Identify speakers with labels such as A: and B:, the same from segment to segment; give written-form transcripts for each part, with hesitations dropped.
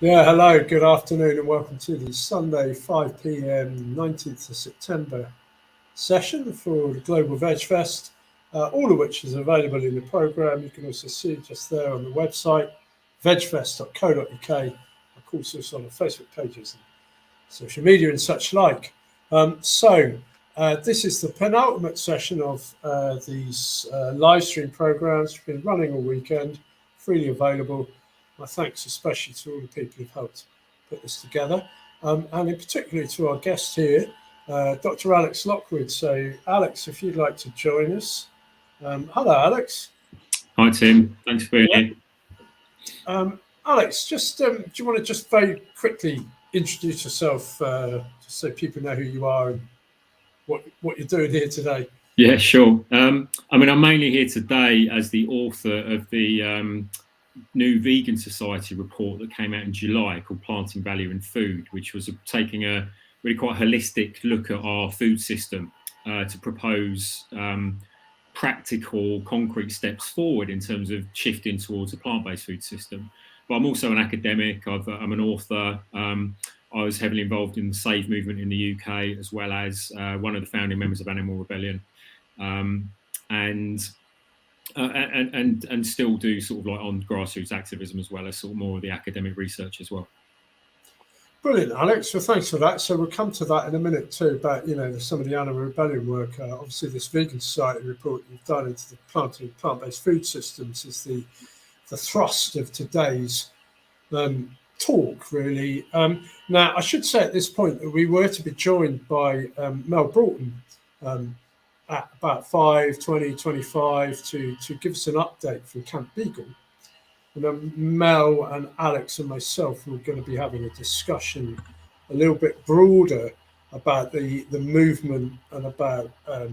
A: Yeah, hello, good afternoon, and welcome to the Sunday 5 p.m. 19th of September session for the Global Veg Fest, all of which is available in the programme. You can also see just there on the website, vegfest.co.uk. Of course, also on the Facebook pages and social media and such like. This is the penultimate session of these live stream programmes. We've been running all weekend, freely available. My thanks especially to all the people who've helped put this together, and in particular to our guest here, Dr. Alex Lockwood. So, Alex, if you'd like to join us. Hello, Alex.
B: Hi, Tim. Thanks for being here.
A: Alex, just do you want to just very quickly introduce yourself, just so people know who you are and what you're doing here today?
B: Yeah, sure. I'm mainly here today as the author of the new Vegan Society report that came out in July called Planting Value in Food, which was taking a really quite holistic look at our food system to propose practical, concrete steps forward in terms of shifting towards a plant-based food system. But I'm also an academic. I'm an author. I was heavily involved in the SAVE movement in the UK, as well as one of the founding members of Animal Rebellion, and still do sort of like on grassroots activism as well as sort of more of the academic research as well.
A: Brilliant, Alex. Well, thanks for that. So we'll come to that in a minute too, about some of the Animal Rebellion work. Obviously, this Vegan Society report you've done into the plant-based food systems is the thrust of today's talk, really. Now, I should say at this point that we were to be joined by Mel Broughton at about 5:25 to give us an update from Camp Beagle. And Mel and Alex and myself were going to be having a discussion a little bit broader about the movement and about how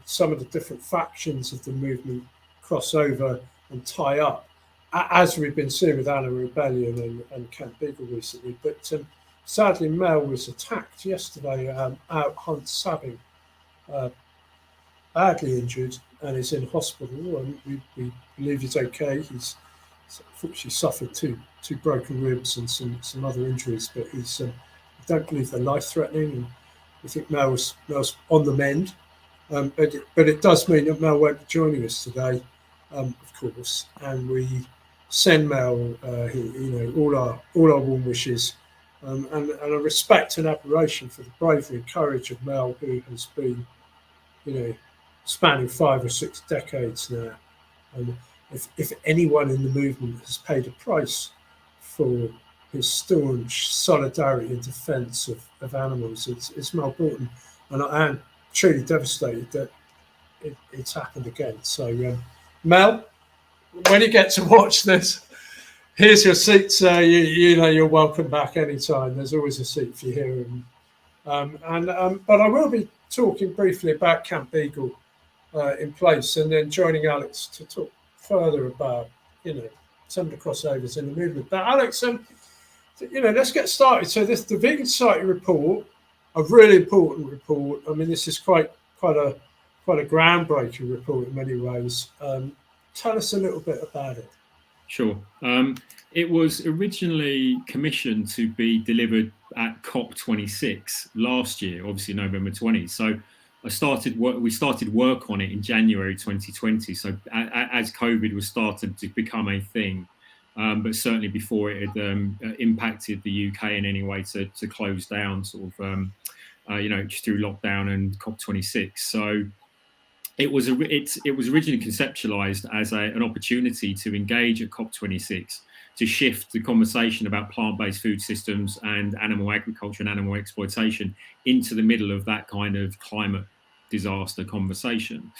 A: some of the different factions of the movement cross over and tie up, as we've been seeing with Animal Rebellion and Camp Beagle recently. But sadly, Mel was attacked yesterday out hunt sabbing, badly injured, and is in hospital, and we believe he's okay. He's unfortunately suffered two broken ribs and some other injuries, but he's I don't believe they're life-threatening, and we think Mel's on the mend. But it does mean that Mel won't be joining us today, of course, and we send Mel all our warm wishes, and a respect and admiration for the bravery and courage of Mel, who has been spanning 5 or 6 decades now. And if anyone in the movement has paid a price for his staunch solidarity and defence of animals, it's Mel Broughton. And I am truly devastated that it's happened again. So, Mel, when you get to watch this, here's your seat, sir. You're welcome back anytime. There's always a seat for you here. But I will be talking briefly about Camp Beagle in place, and then joining Alex to talk further about some of the crossovers in the movement. But Alex, let's get started. So the Vegan Society report, a really important report. I mean, this is quite a groundbreaking report in many ways. Tell us a little bit about it.
B: Sure. It was originally commissioned to be delivered at COP26 last year, obviously November 20. So we started work on it in January 2020. So as COVID was starting to become a thing, but certainly before it had impacted the UK in any way to close down, sort of, just through lockdown and COP26. So it was originally conceptualized as an opportunity to engage at COP26 to shift the conversation about plant-based food systems and animal agriculture and animal exploitation into the middle of that kind of climate disaster conversation.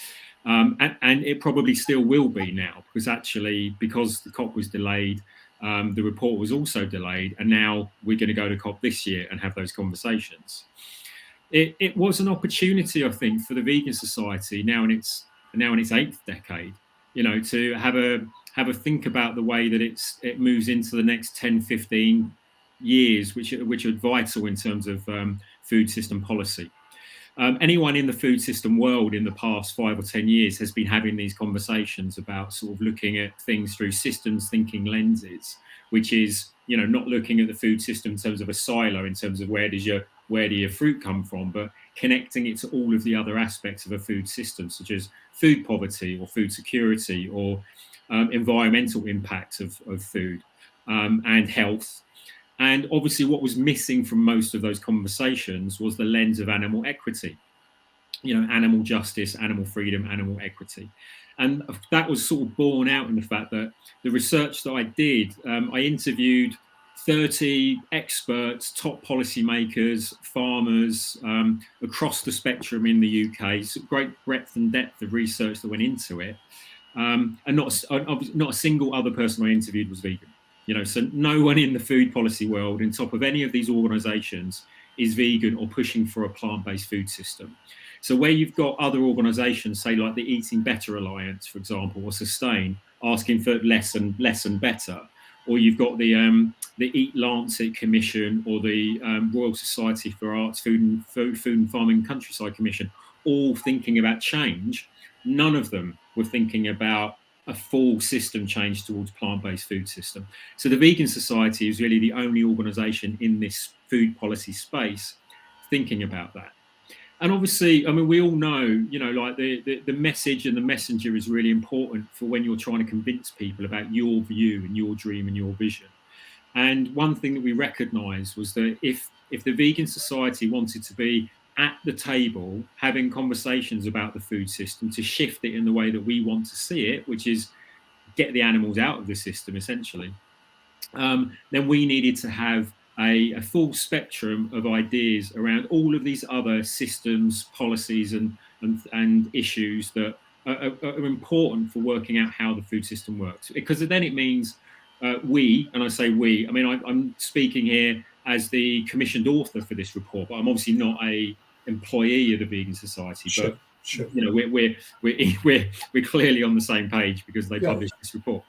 B: And it probably still will be now, because the COP was delayed, the report was also delayed, and now we're going to go to COP this year and have those conversations. It was an opportunity, I think, for the Vegan Society now in its 8th decade, to have a think about the way that it moves into the next 10, 15 years, which are vital in terms of food system policy. Anyone in the food system world in the past 5 or 10 years has been having these conversations about sort of looking at things through systems thinking lenses, which is, not looking at the food system in terms of a silo, in terms of where do your fruit come from, but connecting it to all of the other aspects of a food system, such as food poverty or food security or environmental impact of food and health. And obviously what was missing from most of those conversations was the lens of animal equity, animal justice, animal freedom, animal equity. And that was sort of borne out in the fact that the research that I did, I interviewed 30 experts, top policymakers, farmers across the spectrum in the UK. So great breadth and depth of research that went into it. And not a single other person I interviewed was vegan. So no one in the food policy world, on top of any of these organisations, is vegan or pushing for a plant-based food system. So where you've got other organisations, say like the Eating Better Alliance, for example, or Sustain, asking for less and better, or you've got the Eat Lancet Commission or the Royal Society for Arts, Food and Farming Countryside Commission, all thinking about change. None of them were thinking about a full system change towards plant-based food system. So the Vegan Society is really the only organisation in this food policy space thinking about that. And obviously, I mean, we all know, like the message and the messenger is really important for when you're trying to convince people about your view and your dream and your vision. And one thing that we recognised was that if the Vegan Society wanted to be at the table having conversations about the food system to shift it in the way that we want to see it, which is get the animals out of the system, essentially, then we needed to have a full spectrum of ideas around all of these other systems, policies, and issues that are important for working out how the food system works. Because then it means we, and I say we, I mean, I'm speaking here as the commissioned author for this report, but I'm obviously not a employee of the Vegan Society, but
A: sure.
B: We're clearly on the same page because they published this report.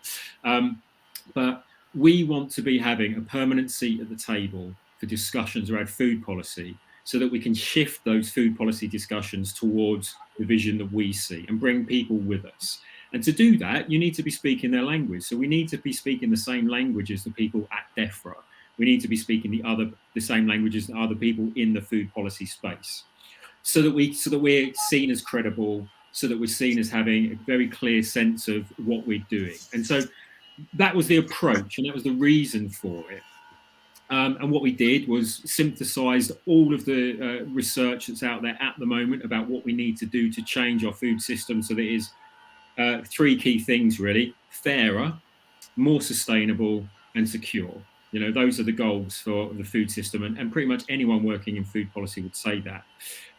B: But we want to be having a permanent seat at the table for discussions around food policy so that we can shift those food policy discussions towards the vision that we see and bring people with us. And to do that, you need to be speaking their language. So we need to be speaking the same language as the people at DEFRA. We need to be speaking the same languages as other people in the food policy space, so that we're seen as credible, so that we're seen as having a very clear sense of what we're doing. And so that was the approach, and that was the reason for it. And what we did was synthesised all of the research that's out there at the moment about what we need to do to change our food system so that it is three key things, really: fairer, more sustainable, and secure. Those are the goals for the food system, and pretty much anyone working in food policy would say that.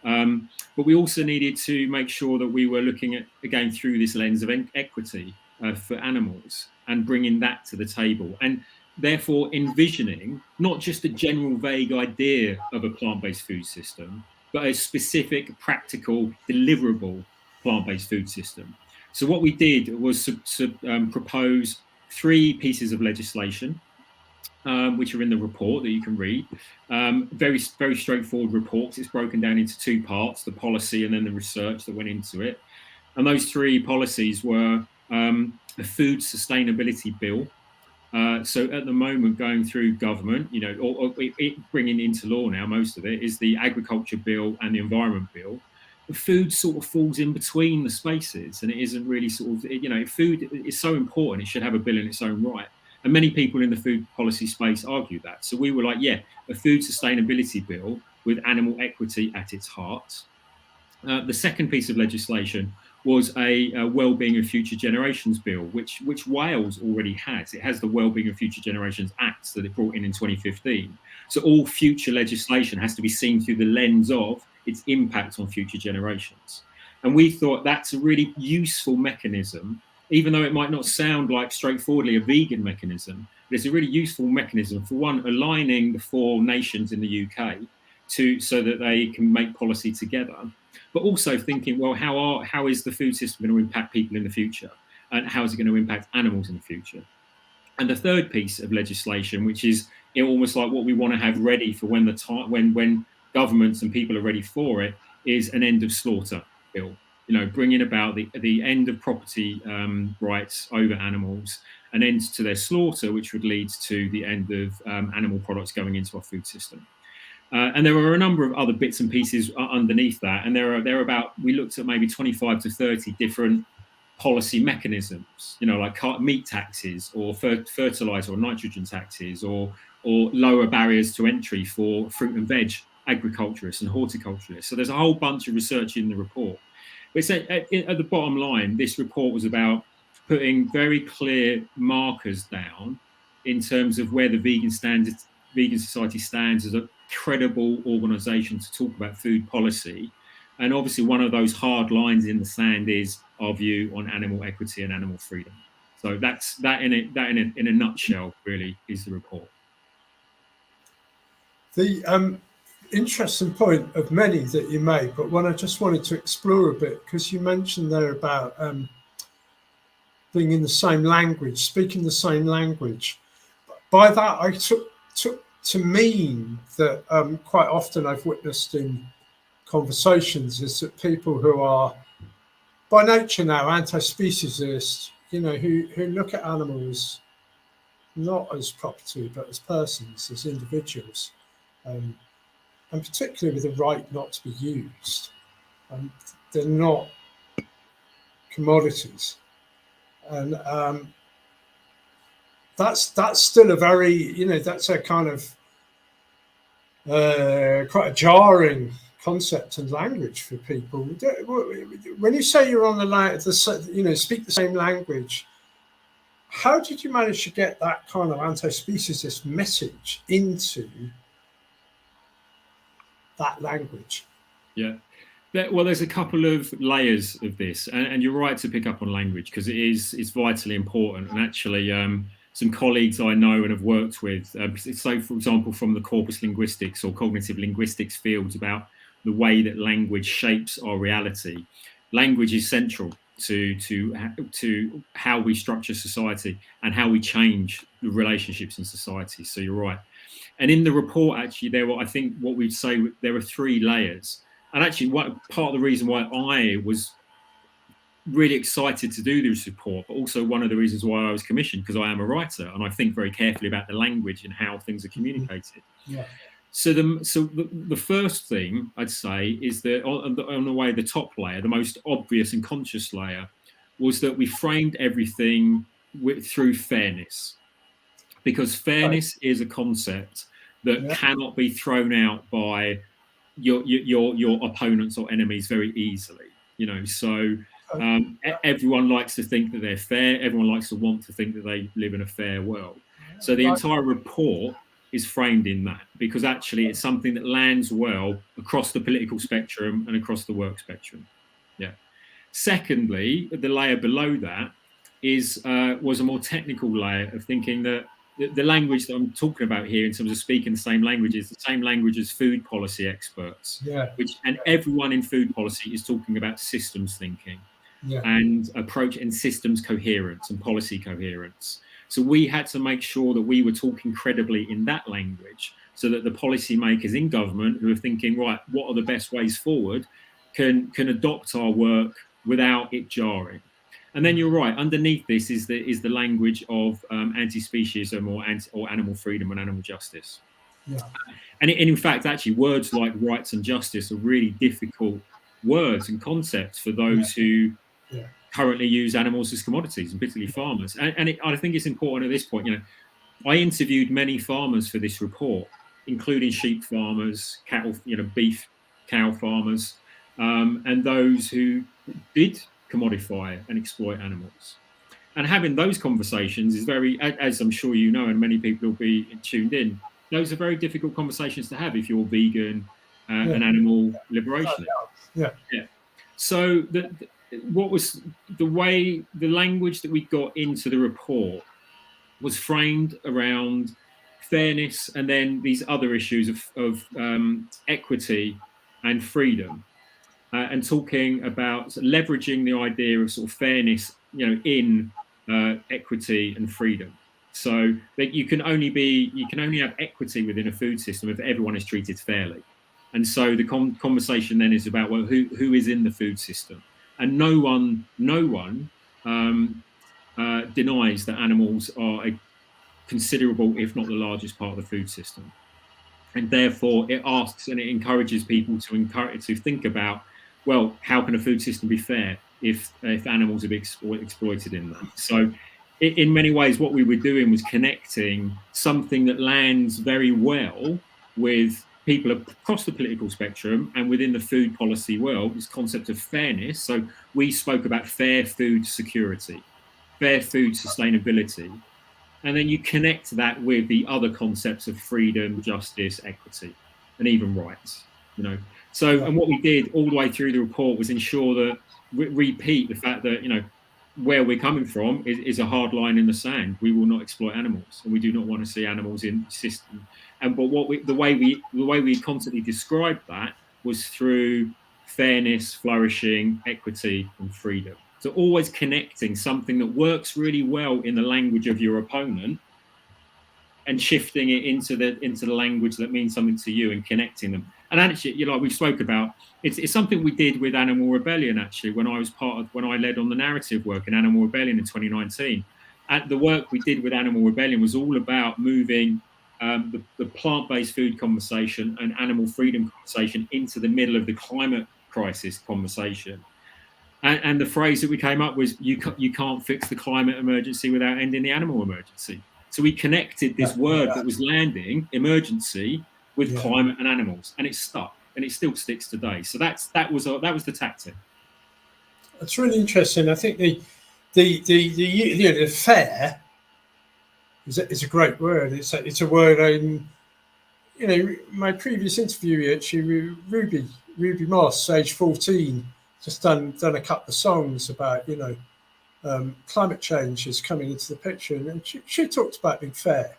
B: But we also needed to make sure that we were looking at, again, through this lens of equity for animals and bringing that to the table, and therefore envisioning not just a general vague idea of a plant-based food system, but a specific, practical, deliverable plant-based food system. So what we did was propose 3 pieces of legislation, which are in the report that you can read. Very, very straightforward reports. It's broken down into 2 parts: the policy and then the research that went into it. And those 3 policies were a food sustainability bill. So at the moment, going through government, or bringing into law now, most of it is the agriculture bill and the environment bill. The food sort of falls in between the spaces, and it isn't really sort of, food is so important, it should have a bill in its own right. And many people in the food policy space argue that. So we were like, a food sustainability bill with animal equity at its heart. The second piece of legislation was a Wellbeing of Future Generations bill, which Wales already has. It has the Wellbeing of Future Generations Act that it brought in 2015. So all future legislation has to be seen through the lens of its impact on future generations. And we thought that's a really useful mechanism, even though it might not sound like straightforwardly a vegan mechanism, but it's a really useful mechanism for, one, aligning the 4 nations in the UK so that they can make policy together, but also thinking, well, how is the food system going to impact people in the future, and how is it going to impact animals in the future? And the third piece of legislation, which is almost like what we want to have ready for when governments and people are ready for it, is an end of slaughter bill. You know, bringing about the end of property rights over animals, an end to their slaughter, which would lead to the end of animal products going into our food system. And there are a number of other bits and pieces underneath that. And there are about, we looked at maybe 25 to 30 different policy mechanisms, you know, like meat taxes or fertilizer or nitrogen taxes, or lower barriers to entry for fruit and veg agriculturists and horticulturists. So there's a whole bunch of research in the report. But it's at the bottom line, this report was about putting very clear markers down in terms of where the vegan society stands as a credible organisation to talk about food policy. And obviously one of those hard lines in the sand is our view on animal equity and animal freedom. So that's that in a nutshell, really, is the report.
A: The interesting point of many that you made, but one I just wanted to explore a bit, because you mentioned there about being in the same language, speaking the same language. By that, I took to mean that quite often I've witnessed in conversations is that people who are by nature now anti-speciesist, you know, who look at animals not as property but as persons, as individuals, and particularly with the right not to be used. They're not commodities, and that's still a very, you know, that's a kind of quite a jarring concept and language for people. When you say you're on you know, speak the same language, how did you manage to get that kind of anti-speciesist message into that language?
B: Yeah. Well, there's a couple of layers of this, and you're right to pick up on language, because it's vitally important. And actually, some colleagues I know and have worked with, so for example, from the corpus linguistics or cognitive linguistics fields, about the way that language shapes our reality. Language is central to how we structure society and how we change the relationships in society. So you're right. And in the report, actually, I think what we'd say, there are 3 layers. And actually, part of the reason why I was really excited to do this report, but also one of the reasons why I was commissioned, because I am a writer and I think very carefully about the language and how things are communicated.
A: Yeah.
B: So the first thing I'd say is that on the way, the top layer, the most obvious and conscious layer, was that we framed everything through fairness, because fairness is a concept that cannot be thrown out by your opponents or enemies very easily. You know, so everyone likes to think that they're fair. Everyone likes to want to think that they live in a fair world. So the entire report is framed in that, because actually it's something that lands well across the political spectrum and across the work spectrum. Yeah. Secondly, the layer below that was a more technical layer of thinking that the language that I'm talking about here, in terms of speaking the same language, is the same language as food policy experts.
A: Yeah.
B: Everyone in food policy is talking about systems thinking, and approach and systems coherence and policy coherence. So we had to make sure that we were talking credibly in that language, so that the policymakers in government who are thinking, right, what are the best ways forward, can adopt our work without it jarring. And then you're right, underneath this is the language of anti-speciesism or animal freedom and animal justice.
A: Yeah.
B: And in fact, actually, words like rights and justice are really difficult words and concepts for those who currently use animals as commodities, and particularly farmers. And I think it's important at this point, you know, I interviewed many farmers for this report, including sheep farmers, cattle, you know, beef cow farmers, and those who did commodify and exploit animals. And having those conversations is very, as I'm sure you know, and many people will be tuned in, those are very difficult conversations to have if you're vegan and animal liberation.
A: Yeah.
B: So what was the way, the language that we got into the report was framed around fairness, and then these other issues of equity and freedom. And talking about leveraging the idea of sort of fairness, you know, in equity and freedom. So that you can only have equity within a food system if everyone is treated fairly. And so the conversation then is about, well, who is in the food system? And no one denies that animals are a considerable, if not the largest part of the food system. And therefore it asks and it encourages people to think about, well, how can a food system be fair if animals are being exploited in that? So in many ways, what we were doing was connecting something that lands very well with people across the political spectrum and within the food policy world, this concept of fairness. So we spoke about fair food security, fair food sustainability, and then you connect that with the other concepts of freedom, justice, equity, and even rights. So and what we did all the way through the report was ensure that repeat the fact that where we're coming from is a hard line in the sand. We will not exploit animals, and we do not want to see animals in the system. But the way we constantly described that was through fairness, flourishing, equity, and freedom. So always connecting something that works really well in the language of your opponent and shifting it into the language that means something to you and connecting them. And actually, like we spoke about, it's something we did with Animal Rebellion, actually, when I led on the narrative work in Animal Rebellion in 2019. The work we did with Animal Rebellion was all about moving the plant-based food conversation and animal freedom conversation into the middle of the climate crisis conversation. And the phrase that we came up was, you can't fix the climate emergency without ending the animal emergency. So we connected this word that was landing, emergency, with climate and animals, and it stuck, and it still sticks today. So that was the tactic.
A: It's really interesting. I think the fair is a great word. It's a word my previous interview, actually, Ruby Moss, age 14, just done a couple of songs about climate change is coming into the picture, and she talked about being fair.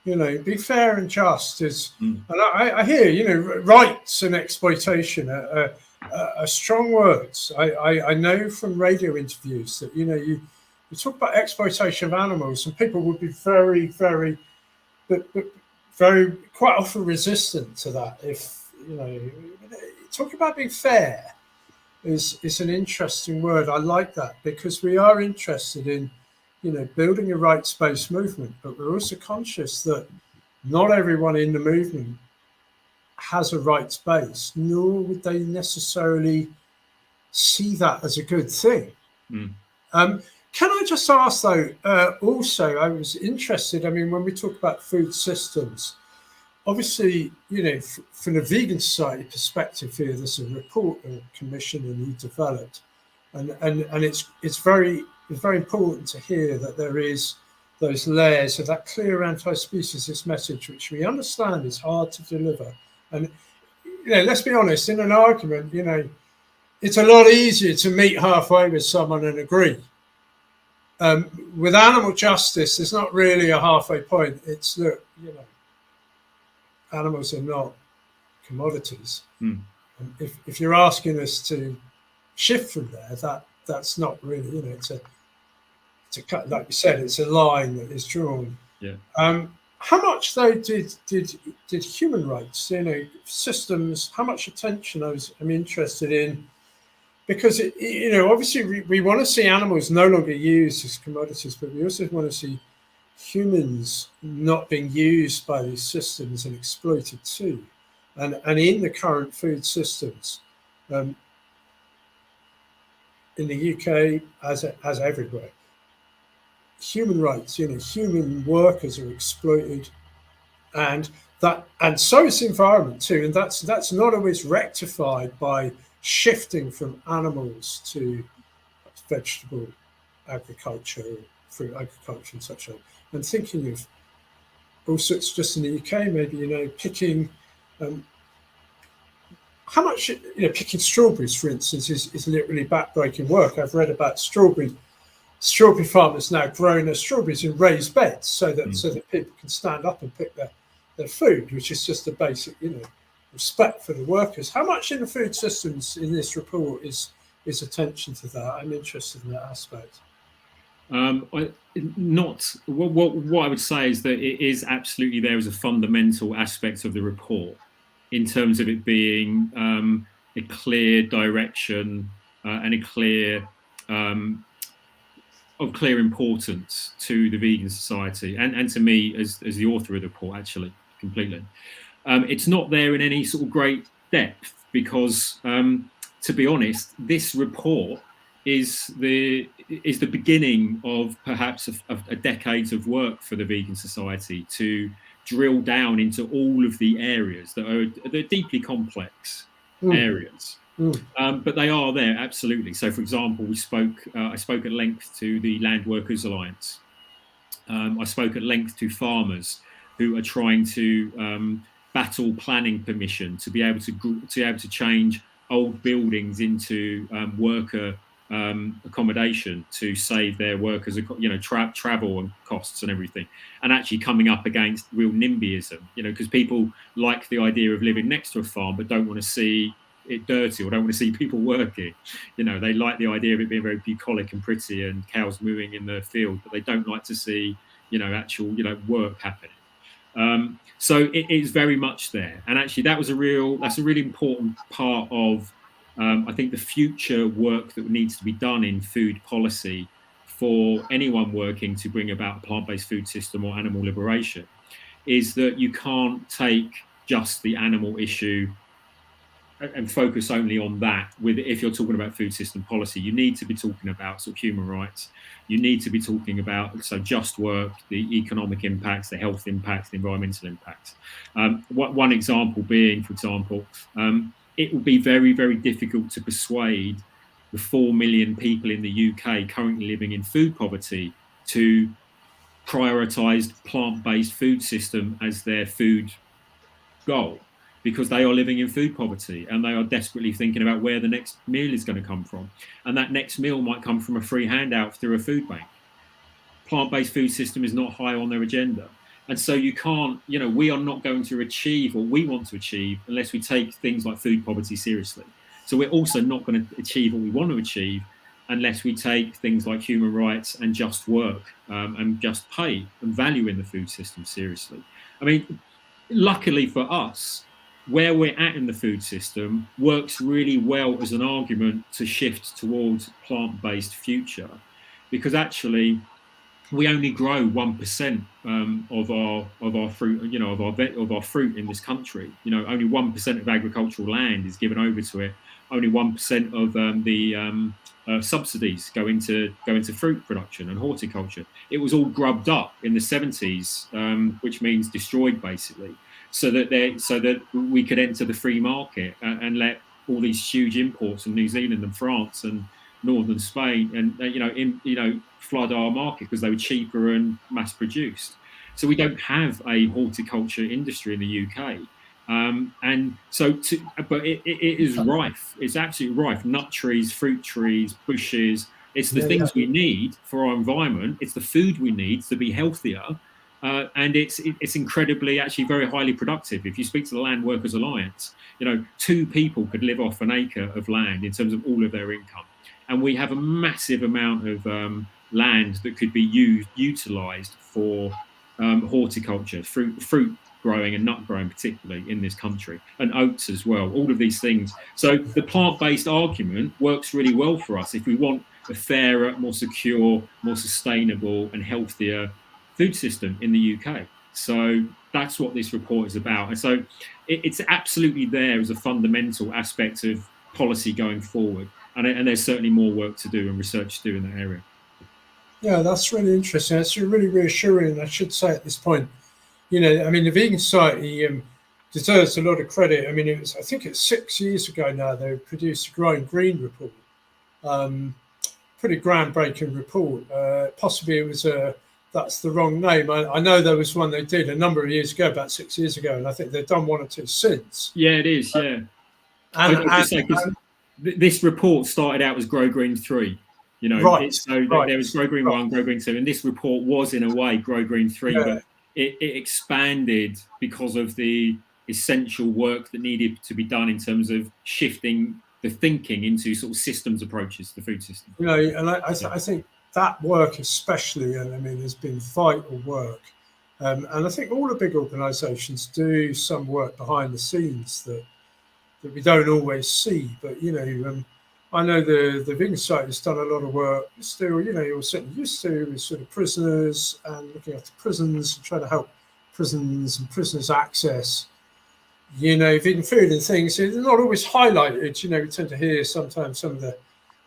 A: Be fair and just and I hear rights and exploitation are strong words. I know from radio interviews that you talk about exploitation of animals, and people would be very, very, but very quite often resistant to that. If talk about being fair is an interesting word. I like that, because we are interested in building a rights-based movement, but we're also conscious that not everyone in the movement has a rights base, nor would they necessarily see that as a good thing. Can I just ask, though, also, I was interested, when we talk about food systems, obviously, from the Vegan Society perspective here, there's a report a commission and you developed, and it's very important to hear that there is those layers of that clear anti-speciesist message, which we understand is hard to deliver. And let's be honest, in an argument, it's a lot easier to meet halfway with someone and agree. With animal justice, there's not really a halfway point. It's look, animals are not commodities. And if you're asking us to shift from there, that's not really, it's a cut, like you said, it's a line that is drawn.
B: Yeah.
A: How much though did human rights, systems? How much attention I'm interested in, because obviously we want to see animals no longer used as commodities, but we also want to see humans not being used by these systems and exploited too. And in the current food systems, in the UK as everywhere, human rights, human workers are exploited, and so is the environment too, and that's not always rectified by shifting from animals to vegetable agriculture, fruit agriculture, and such. And thinking of all sorts, just in the UK, maybe picking how much picking strawberries, for instance, is literally backbreaking work. I've read about strawberry farmers now growing their strawberries in raised beds so that people can stand up and pick their food, which is just a basic respect for the workers. How much in the food systems in this report is attention to that? I'm interested in that aspect.
B: What I would say is that it is absolutely there as a fundamental aspect of the report. in terms of it being a clear direction and a clear of clear importance to the vegan society and to me as the author of the report, actually, completely. It's not there in any sort of great depth because, to be honest, this report is the beginning of perhaps a decades of work for the vegan society to drill down into all of the areas they're deeply complex areas. But they are there, absolutely. So, for example, I spoke at length to the Land Workers Alliance. I spoke at length to farmers who are trying to battle planning permission to be able to change old buildings into worker accommodation to save their workers, travel and costs and everything, and actually coming up against real NIMBYism, because people like the idea of living next to a farm but don't want to see it dirty or don't want to see people working. They like the idea of it being very bucolic and pretty and cows mooing in the field, but they don't like to see actual work happening. So it is very much there, and actually that's a really important part of I think the future work that needs to be done in food policy for anyone working to bring about a plant-based food system or animal liberation is that you can't take just the animal issue and focus only on that. If you're talking about food system policy, you need to be talking about sort of human rights. You need to be talking about just work, the economic impacts, the health impacts, the environmental impacts. One example being, for example, it will be very, very difficult to persuade the 4 million people in the UK currently living in food poverty to prioritise plant-based food system as their food goal, because they are living in food poverty and they are desperately thinking about where the next meal is going to come from. And that next meal might come from a free handout through a food bank. Plant-based food system is not high on their agenda. And so you can't, we are not going to achieve what we want to achieve unless we take things like food poverty seriously. So we're also not going to achieve what we want to achieve unless we take things like human rights and just work and just pay and value in the food system seriously. I mean, luckily for us, where we're at in the food system works really well as an argument to shift towards plant-based future, because actually we only grow 1% of our fruit, of our fruit in this country. Only 1% of agricultural land is given over to it. Only 1% of the subsidies go into fruit production and horticulture. It was all grubbed up in the 70s, which means destroyed basically, so that we could enter the free market and let all these huge imports from New Zealand and France and northern Spain and flood our market because they were cheaper and mass produced. So we don't have a horticulture industry in the UK. But it is rife. It's absolutely rife. Nut trees, fruit trees, bushes. It's the things we need for our environment. It's the food we need to be healthier. And it's incredibly, actually very highly productive. If you speak to the Land Workers Alliance, 2 people could live off an acre of land in terms of all of their income. And we have a massive amount of land that could be utilised for horticulture, fruit growing and nut growing particularly in this country, and oats as well, all of these things. So the plant-based argument works really well for us if we want a fairer, more secure, more sustainable and healthier food system in the UK. So that's what this report is about. And so it's absolutely there as a fundamental aspect of policy going forward. And there's certainly more work to do and research to do in that area.
A: Yeah, that's really interesting. It's really reassuring, I should say at this point. The Vegan Society deserves a lot of credit. I mean, I think it's 6 years ago now they produced a Growing Green report. Pretty groundbreaking report. Possibly it was that's the wrong name. I know there was one they did a number of years ago, about 6 years ago, and I think they've done 1 or 2 since.
B: Yeah, it is. Yeah. This report started out as Grow Green 3.
A: Right.
B: There was Grow Green 1, Grow Green 2, and this report was in a way Grow Green 3, but it expanded because of the essential work that needed to be done in terms of shifting the thinking into sort of systems approaches to the food system.
A: And I think that work especially, has been vital work. And I think all the big organisations do some work behind the scenes that we don't always see. But I know the Vegan Society has done a lot of work still. You're certainly used to with sort of prisoners and looking after prisons and trying to help prisons and prisoners access vegan food and things. They're not always highlighted. We tend to hear sometimes some of the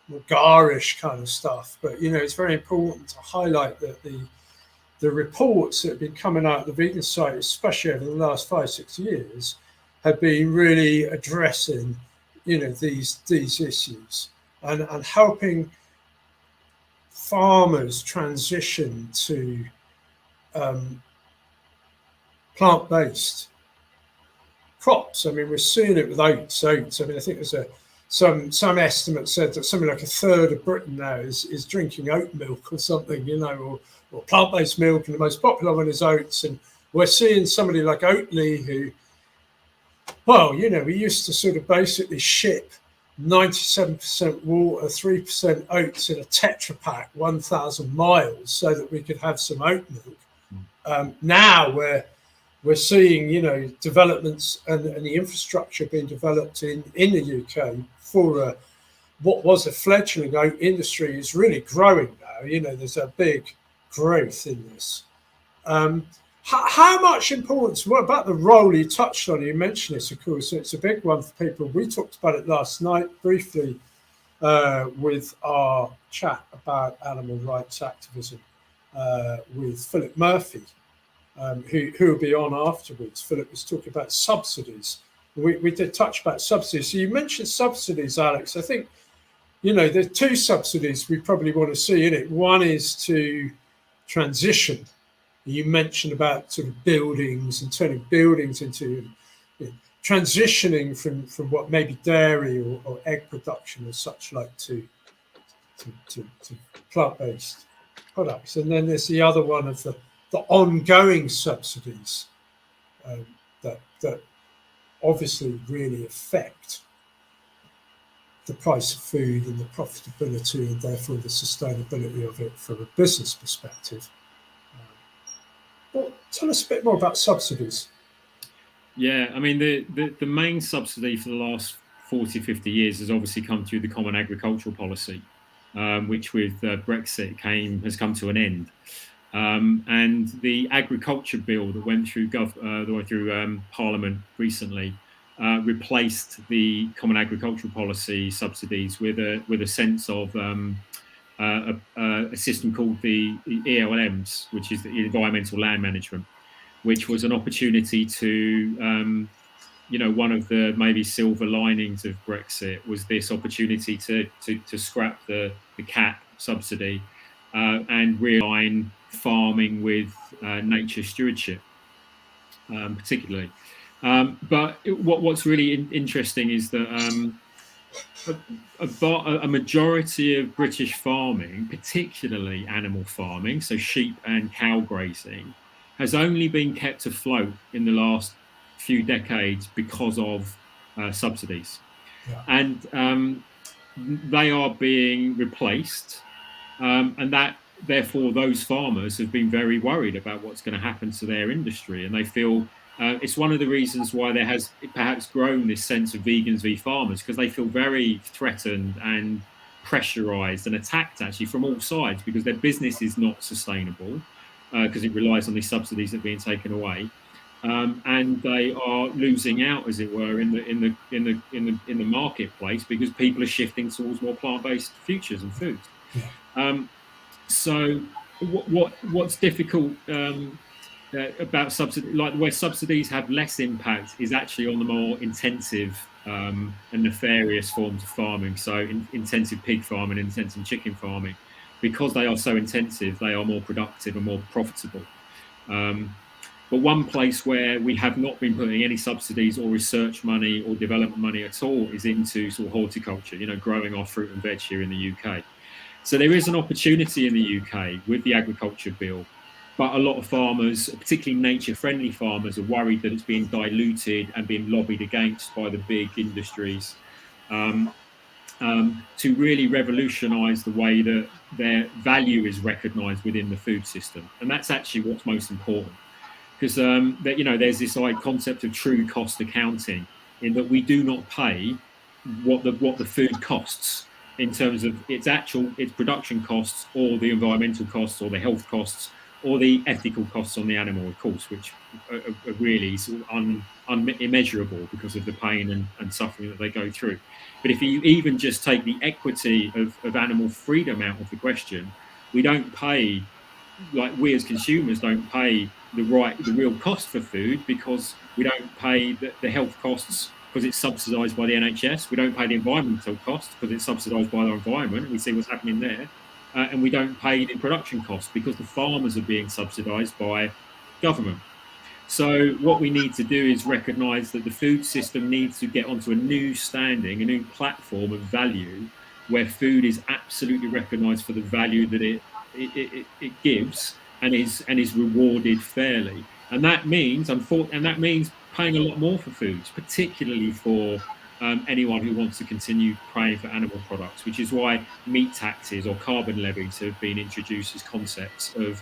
A: more garish kind of stuff, but it's very important to highlight that the reports that have been coming out of the Vegan Society, especially over the last 5-6 years, have been really addressing these issues and helping farmers transition to plant-based crops. I mean, we're seeing it with oats. I mean, I think there's some estimate said that something like a third of Britain now is drinking oat milk or something, or plant-based milk, and the most popular one is oats. And we're seeing somebody like Oatly who, we used to sort of basically ship 97% water, 3% oats in a Tetra Pak 1,000 miles so that we could have some oat milk. Now we're seeing, developments and the infrastructure being developed in the UK for what was a fledgling oat industry is really growing now. There's a big growth in this. How much importance, what about the role you touched on? You mentioned this, of course, it's a big one for people. We talked about it last night briefly with our chat about animal rights activism with Philip Murphy. Who will be on afterwards. Philip was talking about subsidies. We did touch about subsidies. So you mentioned subsidies, Alex. I think, there's two subsidies we probably want to see in it. One is to transition. You mentioned about sort of buildings and turning buildings into transitioning from what may be dairy or egg production or such like to plant-based products. And then there's the other one of the ongoing subsidies that obviously really affect the price of food and the profitability and therefore the sustainability of it from a business perspective. Well, tell us a bit more about subsidies.
B: Yeah, I mean, the main subsidy for the last 40, 50 years has obviously come through the Common Agricultural Policy, which with Brexit has come to an end. And the agriculture bill that went through Parliament recently replaced the Common Agricultural Policy subsidies with a sense of a system called the ELMs, which is the Environmental Land Management, which was an opportunity to, one of the maybe silver linings of Brexit was this opportunity to scrap the CAP subsidy and realign farming with nature stewardship, particularly. But what's really interesting is that a majority of British farming, particularly animal farming, so sheep and cow grazing, has only been kept afloat in the last few decades because of subsidies. Yeah. And they are being replaced, and that therefore those farmers have been very worried about what's going to happen to their industry, and they feel it's one of the reasons why there has perhaps grown this sense of vegans v farmers, because they feel very threatened and pressurized and attacked actually from all sides, because their business is not sustainable because it relies on these subsidies that are being taken away, and they are losing out, as it were, in the marketplace because people are shifting towards more plant-based futures and foods. So what's difficult about subsidies, like where subsidies have less impact, is actually on the more intensive and nefarious forms of farming. So intensive pig farming, intensive chicken farming, because they are so intensive, they are more productive and more profitable. But one place where we have not been putting any subsidies or research money or development money at all is into sort of horticulture, growing our fruit and veg here in the UK. So there is an opportunity in the UK with the agriculture bill, but a lot of farmers, particularly nature-friendly farmers, are worried that it's being diluted and being lobbied against by the big industries to really revolutionise the way that their value is recognised within the food system. And that's actually what's most important. because that, you know, there's this like concept of true cost accounting, in that we do not pay what the food costs in terms of its production costs, or the environmental costs, or the health costs, or the ethical costs on the animal, of course, which are really sort of immeasurable because of the pain and suffering that they go through. But if you even just take the equity of animal freedom out of the question, we don't pay, like we as consumers don't pay the real cost for food, because we don't pay the health costs because it's subsidised by the NHS. We don't pay the environmental costs because it's subsidised by the environment. We see what's happening there. And we don't pay the production costs because the farmers are being subsidised by government. So what we need to do is recognise that the food system needs to get onto a new standing, a new platform of value, where food is absolutely recognised for the value that it gives, and is rewarded fairly. And that means paying a lot more for foods, particularly for anyone who wants to continue paying for animal products, which is why meat taxes or carbon levies have been introduced as concepts of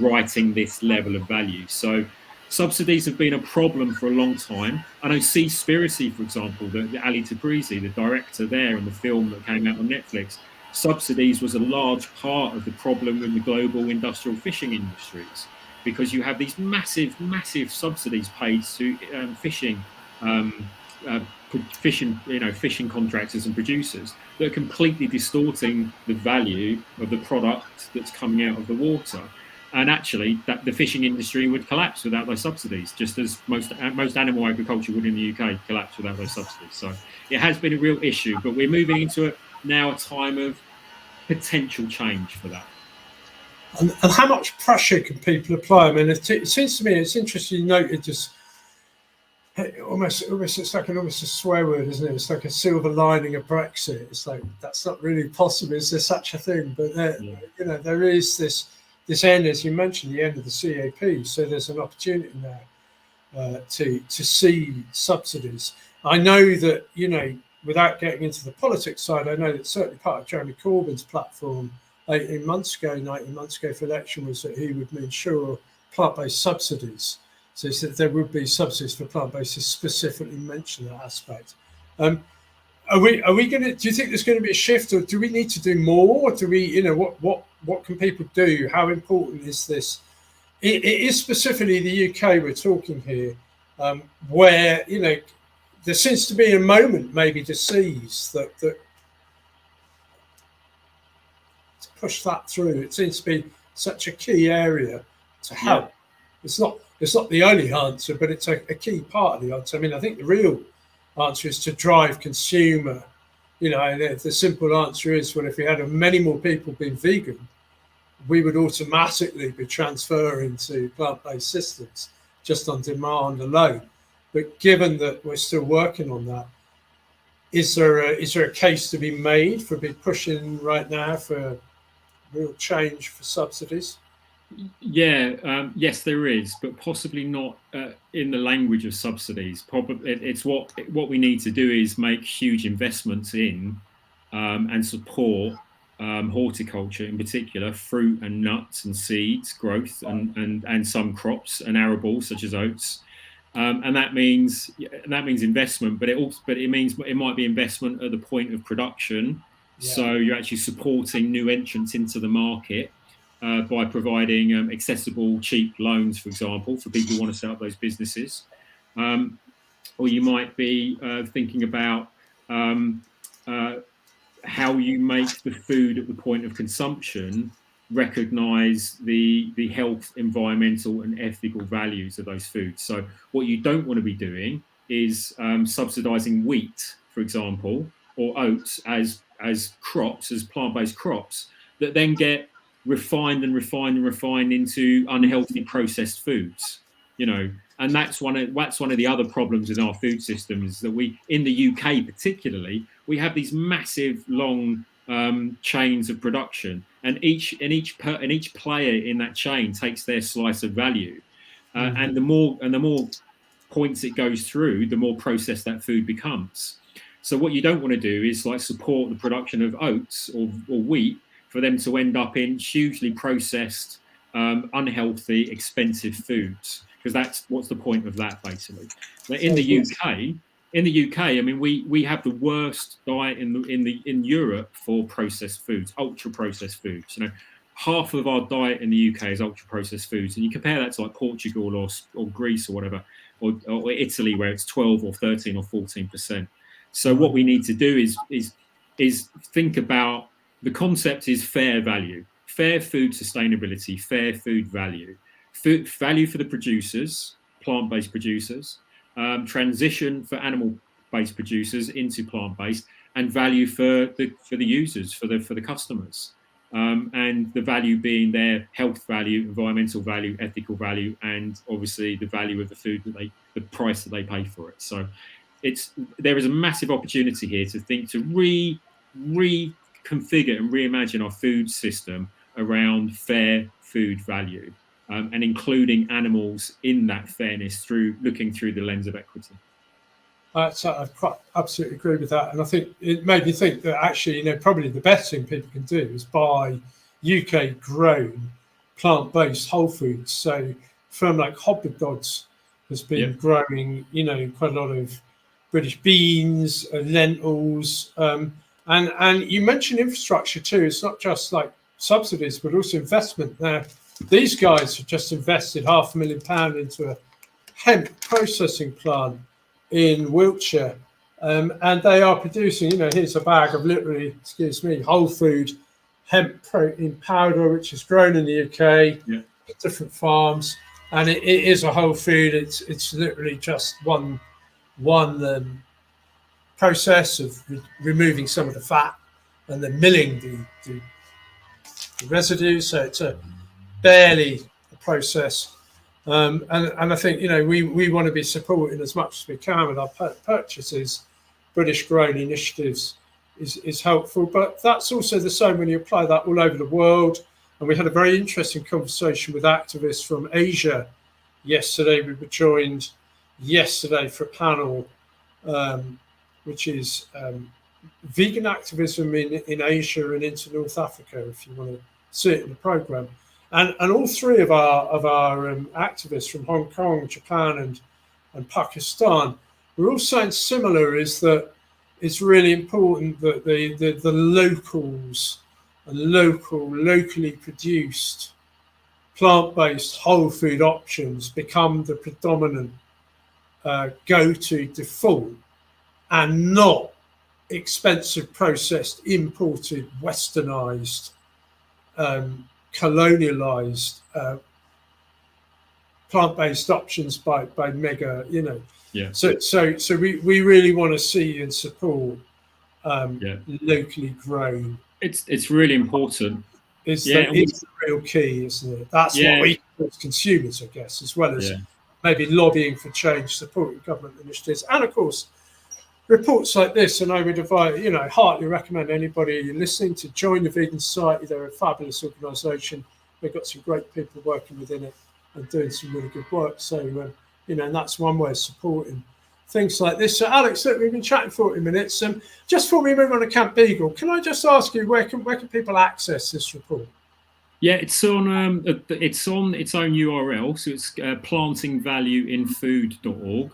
B: writing this level of value. So subsidies have been a problem for a long time. I know Seaspiracy, for example, the Ali Tabrizi, the director there in the film that came out on Netflix, subsidies was a large part of the problem in the global industrial fishing industries, because you have these massive subsidies paid to fishing contractors and producers that are completely distorting the value of the product that's coming out of the water. And actually, that the fishing industry would collapse without those subsidies, just as most animal agriculture would in the UK collapse without those subsidies. So it has been a real issue, but we're moving into a time of potential change for that.
A: And how much pressure can people apply? I mean, it seems to me it's interesting. You noted just almost it's like almost a swear word, isn't it? It's like a silver lining of Brexit. It's like, that's not really possible. Is there such a thing? But you know, there is this end, as you mentioned, the end of the CAP. So there's an opportunity now to see subsidies. I know that, you know, without getting into the politics side, I know that certainly part of Jeremy Corbyn's platform 19 months ago for election was that he would ensure plant-based subsidies. So he said there would be subsidies for plant-based, to specifically mention that aspect. Are we going to? Do you think there's going to be a shift, or do we need to do more? Or do we, you know, what can people do? How important is this? It is specifically the UK we're talking here, where, you know, there seems to be a moment maybe to seize that to push that through. It seems to be such a key area to help. Yeah. It's not the only answer, but it's a key part of the answer. I mean, I think the real answer is to drive consumer. You know, the simple answer is, well, if we had many more people being vegan, we would automatically be transferring to plant-based systems just on demand alone. But given that we're still working on that, is there a case to be made for pushing right now for real change for subsidies?
B: Yes, there is, but possibly not in the language of subsidies. Probably it's what we need to do is make huge investments in and support horticulture, in particular fruit and nuts and seeds growth, and some crops and arables such as oats. And that means investment, but it means it might be investment at the point of production. Yeah. So you're actually supporting new entrants into the market by providing accessible, cheap loans, for example, for people who want to set up those businesses. Or you might be thinking about how you make the food at the point of consumption recognize the health, environmental, and ethical values of those foods. So what you don't want to be doing is subsidizing wheat, for example, or oats as crops, as plant-based crops that then get refined into unhealthy processed foods, you know. And that's one of the other problems in our food system, is that we, in the UK particularly, we have these massive long chains of production, and each player in that chain takes their slice of value, and the more points it goes through, the more processed that food becomes. So what you don't want to do is like support the production of oats or wheat for them to end up in hugely processed, unhealthy, expensive foods. because that's what's the point of that basically. But in the UK, I mean, we have the worst diet in Europe for processed foods, ultra processed foods. You know, half of our diet in the UK is ultra processed foods, and you compare that to like Portugal or Greece or whatever, or Italy, where it's 12 or 13 or 14%. So what we need to do is think about, the concept is fair value, fair food sustainability, fair food value, food value for the producers, plant-based producers, transition for animal-based producers into plant-based, and value for the users, for the customers, and the value being their health value, environmental value, ethical value, and obviously the value of the food that the price that they pay for it. So there is a massive opportunity here to think, to reconfigure and reimagine our food system around fair food value, and including animals in that fairness through looking through the lens of equity.
A: I absolutely agree with that, and I think it made me think that actually, you know, probably the best thing people can do is buy UK grown plant-based whole foods. So a firm like Hobbigods has been growing, you know, quite a lot of British beans, lentils, and you mentioned infrastructure too. It's not just like subsidies, but also investment. Now, these guys have just invested £500,000 into a hemp processing plant in Wiltshire, and they are producing, you know, here's a bag of literally, excuse me, whole food hemp protein powder, which is grown in the UK, different farms, and it is a whole food. It's literally just one process of removing some of the fat and then milling the residue. So it's barely a process. And I think, you know, we want to be supporting as much as we can with our purchases. British grown initiatives is helpful, but that's also the same when you apply that all over the world. And we had a very interesting conversation with activists from Asia yesterday. We were joined yesterday for a panel, which is vegan activism in Asia and into North Africa, if you want to see it in the program. And all three of our activists from Hong Kong, Japan, and Pakistan were all saying similar, is that it's really important that the locals and locally produced plant-based whole food options become the predominant go-to default, and not expensive, processed, imported, westernized, colonialized plant-based options by mega, you know. So we really want to see and support locally grown.
B: It's really important.
A: It's the real key, isn't it? That's what we as consumers, I guess, as well as maybe lobbying for change, supporting government initiatives, and of course reports like this. And I would heartily recommend anybody listening to join the Vegan Society. They're a fabulous organisation. We've got some great people working within it and doing some really good work. So and that's one way of supporting things like this. So Alex, look, we've been chatting 40 minutes. Just before we move on to Camp Beagle, can I just ask you, where can people access this report?
B: Yeah, it's on its own URL. So it's plantingvalueinfood.org.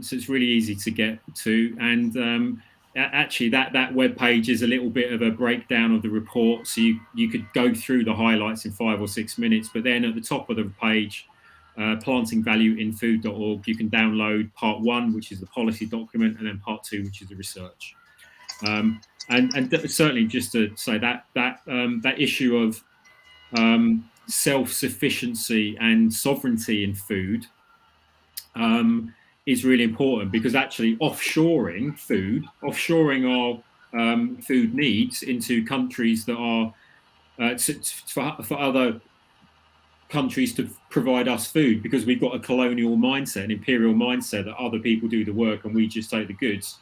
B: So it's really easy to get to, and actually that web page is a little bit of a breakdown of the report. So you could go through the highlights in 5 or 6 minutes, but then at the top of the page, plantingvalueinfood.org, you can download part 1, which is the policy document, and then part 2, which is the research. And certainly, just to say that issue of self-sufficiency and sovereignty in food is really important, because actually offshoring our food needs into countries that are for other countries to provide us food, because we've got a colonial mindset, an imperial mindset, that other people do the work and we just take the goods.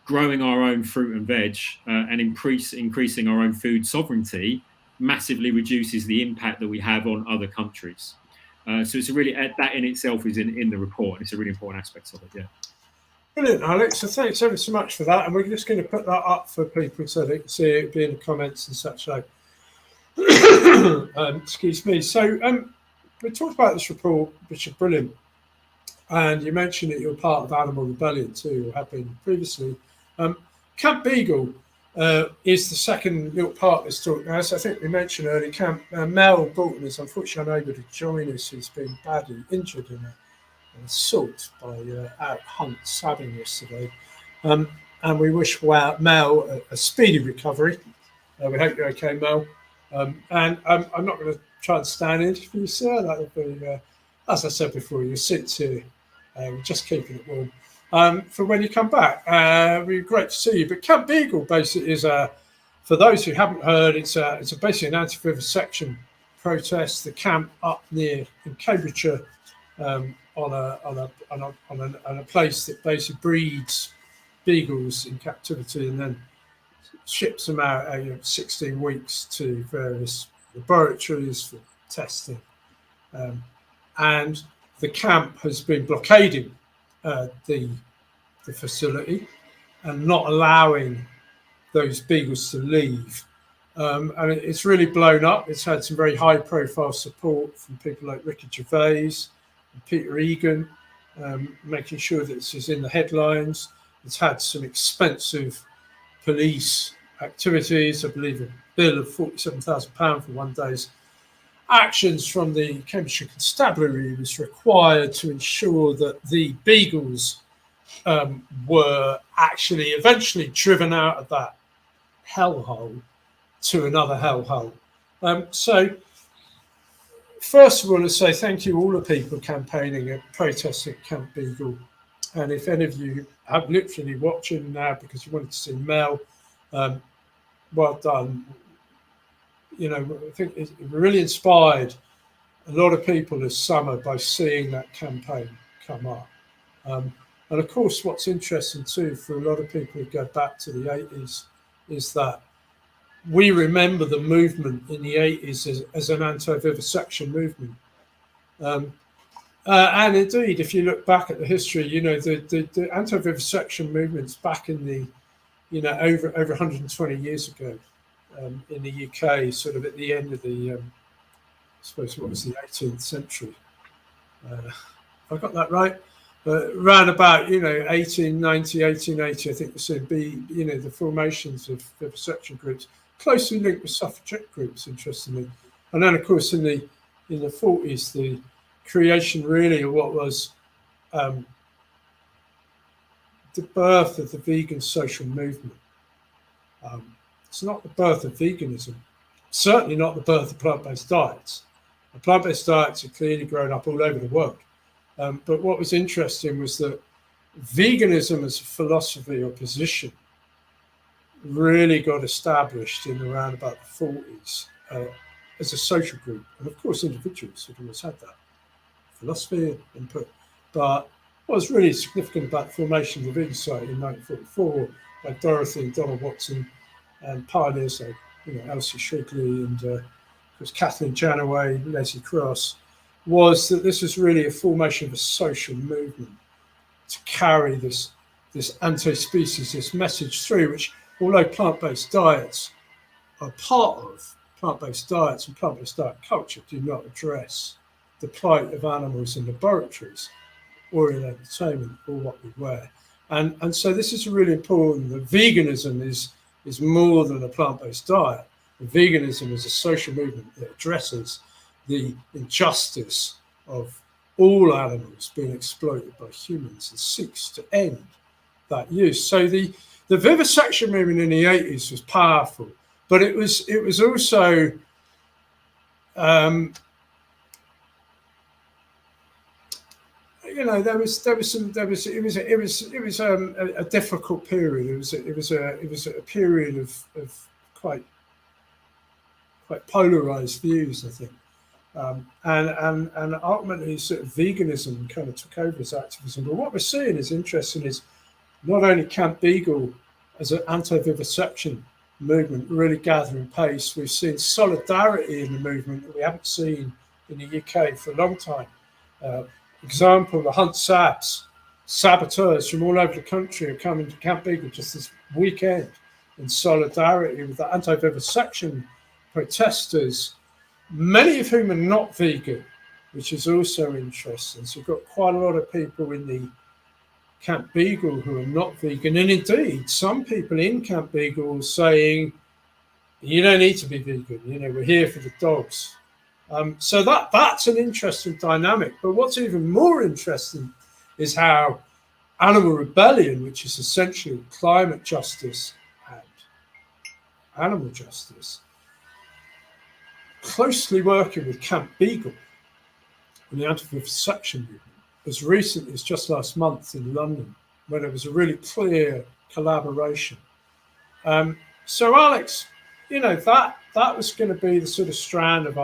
B: Growing our own fruit and veg and increasing our own food sovereignty massively reduces the impact that we have on other countries. So it's really, that in itself is in the report, and it's a really important aspect of it. Yeah.
A: Brilliant, Alex. So thanks ever so much for that. And we're just going to put that up for people so they can see it, be in the comments and such like. Excuse me. So we talked about this report, which is brilliant, and you mentioned that you're part of Animal Rebellion too, or have been previously. Camp Beagle is the second little part of this talk. Now, as I think we mentioned earlier, Mel Broughton is unfortunately unable to join us. He's been badly injured in an assault by out Hunt Sabbing yesterday. And we wish Mel a speedy recovery. We hope you're okay, Mel. And I'm not going to try and stand in for you, sir. That would be, as I said before, your seats here. We're just keeping it warm. For when you come back, it'd be great to see you. But Camp Beagle basically is for those who haven't heard, it's basically an anti-vivisection protest. The camp up near in Cambridgeshire on a place that basically breeds beagles in captivity and then ships them out 16 weeks to various laboratories for testing. And the camp has been blockading the facility and not allowing those beagles to leave. And it's really blown up. It's had some very high profile support from people like Ricky Gervais and Peter Egan, making sure that this is in the headlines. It's had some expensive police activities. I believe a bill of £47,000 for one day's actions from the Cambridgeshire Constabulary was required to ensure that the beagles were actually eventually driven out of that hellhole to another hellhole. So first of all, let's say thank you all the people campaigning and protesting at Camp Beagle. And if any of you have literally watching now because you wanted to see Mel, well done. I think it really inspired a lot of people this summer by seeing that campaign come up. And of course, what's interesting too for a lot of people who go back to the 80s is that we remember the movement in the 80s as an anti-vivisection movement. And indeed, if you look back at the history, the anti-vivisection movements back in the, over 120 years ago in the UK, sort of at the end of the, I suppose, what was the 18th century? Have I got that right? Around about, 1890, 1880, I think we're seeing the formations of vivisection groups, closely linked with suffragette groups, interestingly. And then, of course, in the 40s, the creation really of what was the birth of the vegan social movement. It's not the birth of veganism, certainly not the birth of plant-based diets. The plant-based diets are clearly grown up all over the world. But what was interesting was that veganism as a philosophy or position really got established in around about the 40s as a social group. And of course, individuals had always had that philosophy and input. But what was really significant about the formation of the Vegan Society in 1944 by Dorothy and Donald Watson and pioneers like Elsie Shrigley and of course Kathleen Janaway, Leslie Cross, was that this was really a formation of a social movement to carry this anti-speciesist message through, which although plant-based diets are part of plant-based diets and plant-based diet culture do not address the plight of animals in laboratories or in entertainment or what we wear. And so this is really important that veganism is more than a plant-based diet. Veganism is a social movement that addresses the injustice of all animals being exploited by humans and seeks to end that use. So the vivisection movement in the 80s was powerful, but it was also there was a difficult period. It was a period of quite polarized views, I think. And ultimately sort of veganism kind of took over as activism. But what we're seeing is interesting is not only Camp Beagle as an anti-vivisection movement really gathering pace, we've seen solidarity in the movement that we haven't seen in the UK for a long time. Example, the Hunt saboteurs from all over the country are coming to Camp Beagle just this weekend in solidarity with the anti-vivisection protesters, many of whom are not vegan, which is also interesting. So you've got quite a lot of people in the Camp Beagle who are not vegan, and indeed some people in Camp Beagle saying, you don't need to be vegan, we're here for the dogs. So that's an interesting dynamic. But what's even more interesting is how Animal Rebellion, which is essentially climate justice and animal justice, closely working with Camp Beagle and the anti-vivisection movement, as recently as just last month in London, when there was a really clear collaboration. So Alex, that was going to be the sort of strand of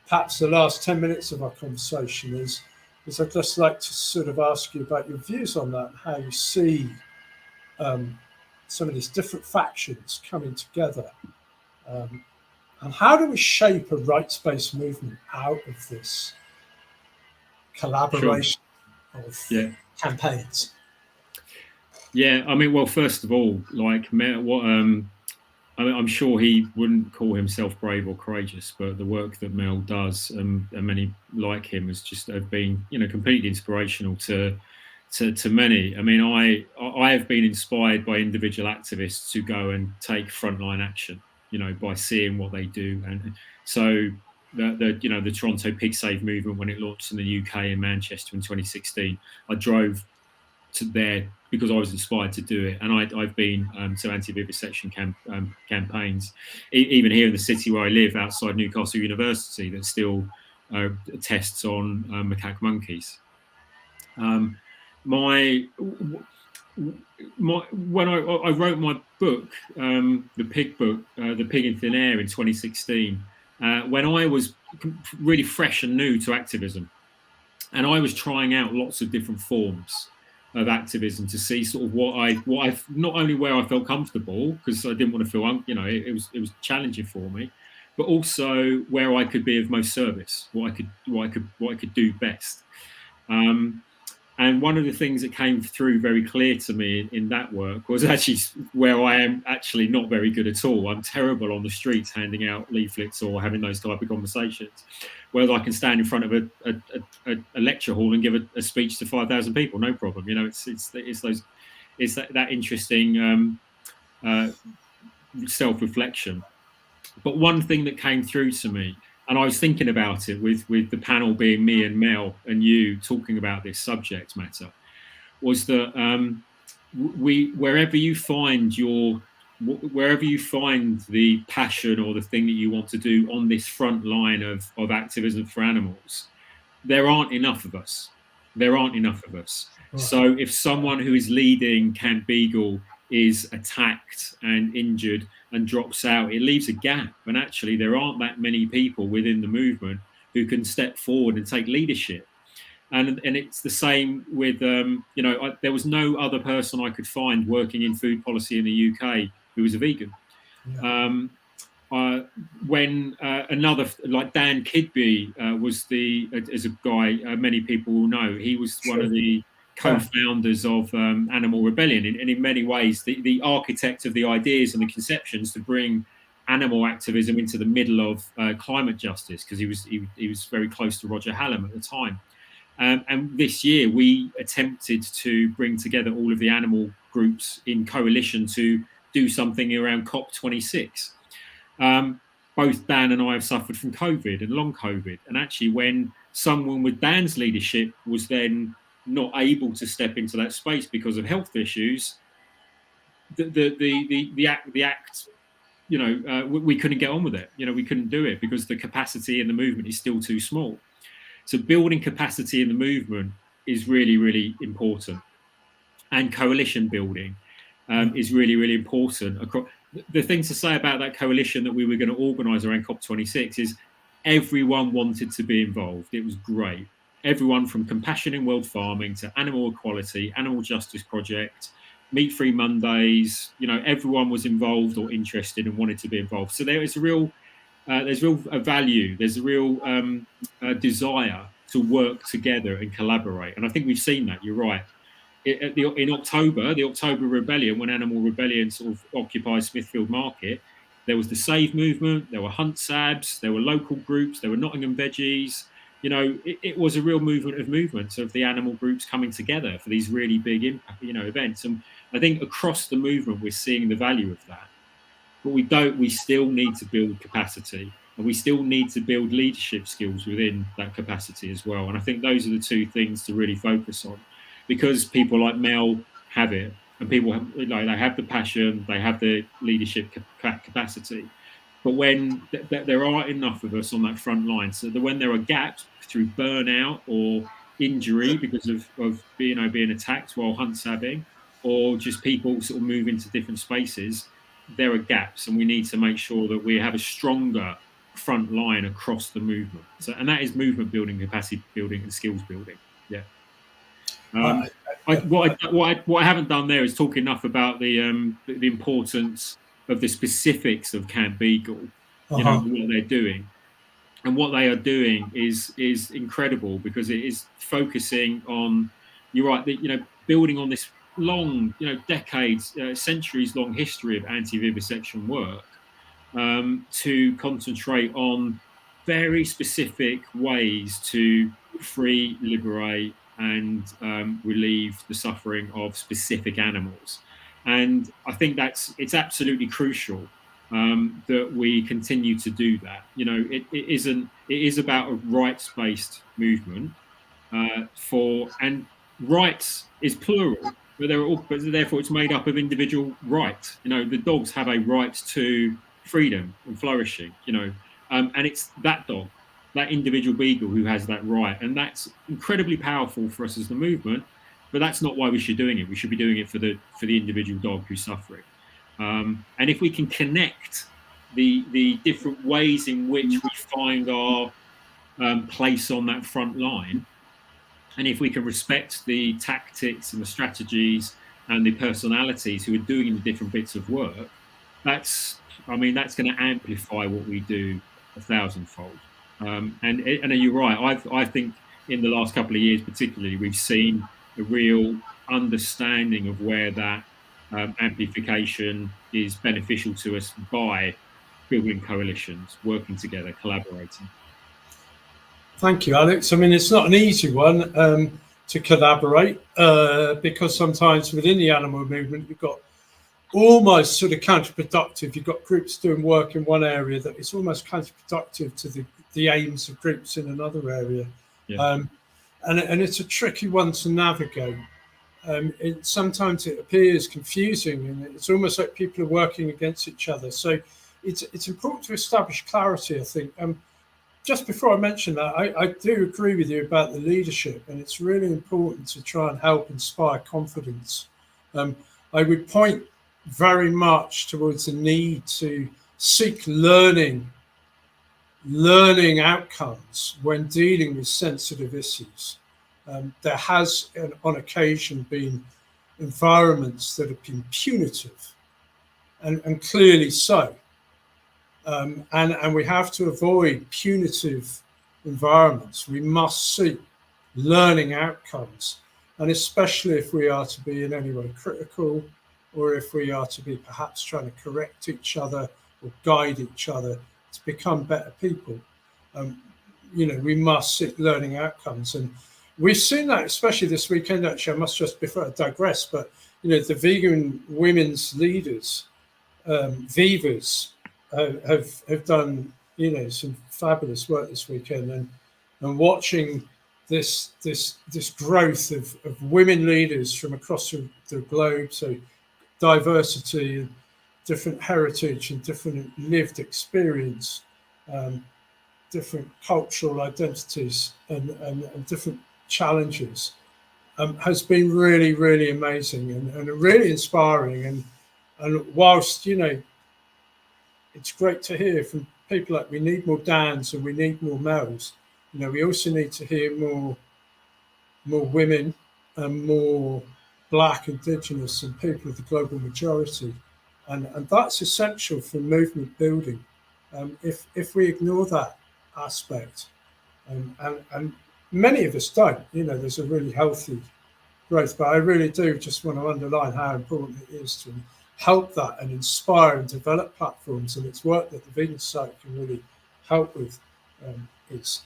A: perhaps the last 10 minutes of our conversation is I'd just like to sort of ask you about your views on that and how you see some of these different factions coming together. And how do we shape a rights-based movement out of this collaboration of campaigns?
B: Yeah, I mean, well, first of all, I'm sure he wouldn't call himself brave or courageous, but the work that Mel does and many like him have been, completely inspirational to many. I mean, I have been inspired by individual activists to go and take frontline action, by seeing what they do. And so the Toronto Pig Save movement, when it launched in the UK in Manchester in 2016, I drove to there because I was inspired to do it, and I've been to anti-vivisection campaigns, even here in the city where I live, outside Newcastle University, that still tests on macaque monkeys. When I wrote my book, the Pig book, The Pig in Thin Air, in 2016, when I was really fresh and new to activism, and I was trying out lots of different forms of activism to see sort of what I not only where I felt comfortable, because I didn't want to feel it was challenging for me, but also where I could be of most service, what I could do best. And one of the things that came through very clear to me in that work was actually where I am actually not very good at all. I'm terrible on the streets handing out leaflets or having those type of conversations. Whether I can stand in front of a lecture hall and give a speech to 5,000 people, no problem. It's that interesting self-reflection. But one thing that came through to me, and I was thinking about it with the panel being me and Mel and you talking about this subject matter, was that wherever you find the passion or the thing that you want to do on this front line of activism for animals, there aren't enough of us. Right. So if someone who is leading Camp Beagle is attacked and injured and drops out, it leaves a gap. And actually, there aren't that many people within the movement who can step forward and take leadership. And it's the same with, there was no other person I could find working in food policy in the UK who was a vegan. Yeah. When another, like Dan Kidby, was as a guy many people will know, he was one of the co-founders of Animal Rebellion, and in many ways the architect of the ideas and the conceptions to bring animal activism into the middle of climate justice, because he was very close to Roger Hallam at the time. And this year we attempted to bring together all of the animal groups in coalition to do something around COP26. Both Dan and I have suffered from COVID and long COVID, and actually when someone with Dan's leadership was then not able to step into that space because of health issues, the act, we couldn't get on with it. We couldn't do it because the capacity in the movement is still too small. So building capacity in the movement is really, really important, and coalition building is really, really important. The thing to say about that coalition that we were going to organise around COP26 is everyone wanted to be involved. It was great. Everyone from Compassion in World Farming to Animal Equality, Animal Justice Project, Meat Free Mondays, everyone was involved or interested and wanted to be involved. So there is there's real value, there's a real desire to work together and collaborate. And I think we've seen that, you're right. In October, the October Rebellion, when Animal Rebellion sort of occupied Smithfield Market, there was the Save movement, there were Hunt Sabs, there were local groups, there were Nottingham Veggies, it was a real movement of movements of the animal groups coming together for these really big impact, events. And I think across the movement, we're seeing the value of that. But we still need to build capacity, and we still need to build leadership skills within that capacity as well. And I think those are the two things to really focus on, because people like Mel have it, and people have, they have the passion, they have the leadership capacity. But when there aren't enough of us on that front line, so that when there are gaps through burnout or injury because of being attacked while hunt sabbing, or just people sort of move into different spaces, there are gaps, and we need to make sure that we have a stronger front line across the movement. So, and that is movement building, capacity building, and skills building. Yeah. What I haven't done there is talk enough about the importance of the specifics of Camp Beagle, what they're doing. And what they are doing is incredible, because it is focusing on, you're right, building on this long, decades, centuries long history of anti-vivisection work, to concentrate on very specific ways to free, liberate, and relieve the suffering of specific animals. And I think it's absolutely crucial that we continue to do that. It is about a rights-based movement, and rights is plural, but therefore it's made up of individual rights. The dogs have a right to freedom and flourishing. And it's that dog, that individual beagle, who has that right, and that's incredibly powerful for us as the movement. But that's not why we should be doing it. We should be doing it for the individual dog who's suffering. And if we can connect the different ways in which we find our place on that front line, and if we can respect the tactics and the strategies and the personalities who are doing the different bits of work, that's going to amplify what we do 1,000-fold. And you're right. I think in the last couple of years, particularly, we've seen a real understanding of where that amplification is beneficial to us by building coalitions, working together, collaborating.
A: Thank you, Alex. It's not an easy one to collaborate, because sometimes within the animal movement, you've got almost sort of counterproductive. You've got groups doing work in one area that is almost counterproductive to the aims of groups in another area. Yeah. And it's a tricky one to navigate. Sometimes it appears confusing, and it's almost like people are working against each other. So it's important to establish clarity, I think. Just before I mention that, I do agree with you about the leadership, and it's really important to try and help inspire confidence. I would point very much towards the need to seek learning outcomes when dealing with sensitive issues. There has, on occasion, been environments that have been punitive, and clearly so. And we have to avoid punitive environments. We must seek learning outcomes, and especially if we are to be in any way critical, or if we are to be perhaps trying to correct each other or guide each other to become better people. We must seek learning outcomes. And we've seen that, especially this weekend, actually. I must just, before I digress, but, the vegan women's leaders, Vivas, have done, some fabulous work this weekend. And watching this growth of women leaders from across the globe, so diversity and different heritage and different lived experience, different cultural identities and different challenges, has been really, really amazing and really inspiring. And whilst, it's great to hear from people like we need more Dans and we need more Mels, we also need to hear more women and more Black, Indigenous, and people of the global majority, and that's essential for movement building. If we ignore that aspect, and many of us don't, there's a really healthy growth. But I really do just want to underline how important it is to help that and inspire and develop platforms, and it's work that the Vegan Society can really help with. Is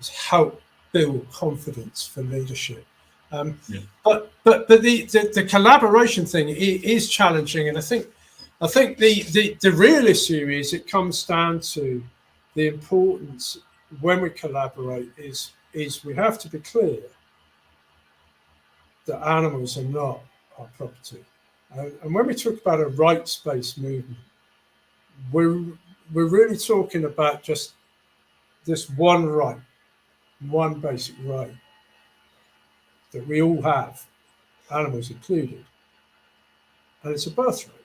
A: is help build confidence for leadership.
B: Yeah.
A: But the collaboration thing is challenging, and I think the real issue is it comes down to the importance when we collaborate is we have to be clear that animals are not our property. And when we talk about a rights-based movement, we're really talking about just this one right, one basic right that we all have, animals included. And it's a birthright.